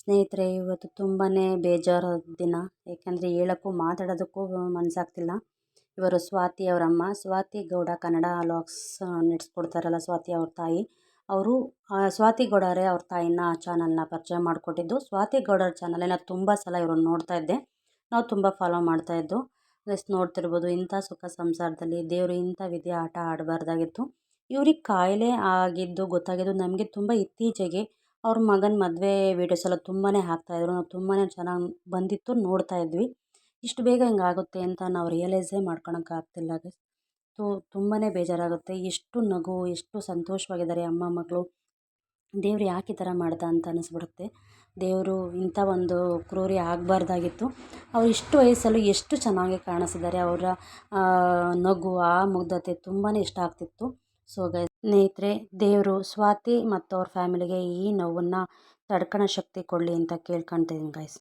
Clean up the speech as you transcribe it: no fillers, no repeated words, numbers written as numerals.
ಸ್ನೇಹಿತರೆ, ಇವತ್ತು ತುಂಬಾ ಬೇಜಾರಾದ ದಿನ. ಏಕೆಂದರೆ ಹೇಳೋಕ್ಕೂ ಮಾತಾಡೋದಕ್ಕೂ ಮನಸ್ಸಾಗ್ತಿಲ್ಲ. ಇವರು ಸ್ವಾತಿ ಅವರಮ್ಮ, ಸ್ವಾತಿ ಗೌಡ ಕನ್ನಡ ವ್ಲಾಗ್ಸ್ ನಡೆಸ್ಕೊಡ್ತಾರಲ್ಲ, ಸ್ವಾತಿ ಅವ್ರ ತಾಯಿ. ಅವರು ಸ್ವಾತಿ ಗೌಡರೇ ಅವ್ರ ತಾಯಿನ ಚಾನಲ್ನ ಪರಿಚಯ ಮಾಡಿಕೊಟ್ಟಿದ್ದು. ಸ್ವಾತಿ ಗೌಡರ ಚಾನಲನ್ನು ತುಂಬ ಸಲ ಇವ್ರನ್ನ ನೋಡ್ತಾ ಇದ್ದೆ. ನಾವು ತುಂಬ ಫಾಲೋ ಮಾಡ್ತಾಯಿದ್ದು. ನೋಡ್ತಿರ್ಬೋದು, ಇಂಥ ಸುಖ ಸಂಸಾರದಲ್ಲಿ ದೇವರು ಇಂಥ ವಿದ್ಯೆ ಆಟ ಆಡಬಾರ್ದಾಗಿತ್ತು. ಇವ್ರಿಗೆ ಕಾಯಿಲೆ ಆಗಿದ್ದು ಗೊತ್ತಾಗಿದ್ದು ನಮಗೆ ತುಂಬ ಇತ್ತೀಚೆಗೆ. ಅವ್ರ ಮಗನ ಮದುವೆ ವೀಡಿಯೋಸ್ ಎಲ್ಲ ತುಂಬಾ ಹಾಕ್ತಾಯಿದ್ರು. ನಾವು ತುಂಬಾ ಚೆನ್ನಾಗಿ ಬಂದಿತ್ತು, ನೋಡ್ತಾ ಇದ್ವಿ. ಇಷ್ಟು ಬೇಗ ಹಿಂಗಾಗುತ್ತೆ ಅಂತ ನಾವು ರಿಯಲೈಸೇ ಮಾಡ್ಕೊಳಕ್ಕಾಗ್ತಿಲ್ಲ. ತುಂಬಾ ಬೇಜಾರಾಗುತ್ತೆ. ಎಷ್ಟು ನಗು, ಎಷ್ಟು ಸಂತೋಷವಾಗಿದ್ದಾರೆ ಅಮ್ಮ ಮಗಳು. ದೇವ್ರು ಯಾಕೆ ಈ ಥರ ಮಾಡ್ದ ಅಂತ ಅನ್ನಿಸ್ಬಿಡುತ್ತೆ. ದೇವರು ಇಂಥ ಒಂದು ಕ್ರೂರಿ ಆಗಬಾರ್ದಾಗಿತ್ತು. ಅವ್ರು ಇಷ್ಟು ವಯಸ್ಸಲ್ಲೂ ಎಷ್ಟು ಚೆನ್ನಾಗಿ ಕಾಣಿಸಿದ್ದಾರೆ. ಅವರ ನಗು, ಆ ಮುಗ್ಧತೆ ತುಂಬಾ ಇಷ್ಟ ಆಗ್ತಿತ್ತು. ಸೊ ಸ್ನೇಹಿತರೆ, ದೇವರು ಸ್ವಾತಿ ಮತ್ತು ಅವ್ರ ಫ್ಯಾಮಿಲಿಗೆ ಈ ನೋವನ್ನು ತಡ್ಕೊಳ್ಳೋ ಶಕ್ತಿ ಕೊಡಲಿ ಅಂತ ಕೇಳ್ಕೊಳ್ತಿದ್ದೀನಿ ಗೈಸ್.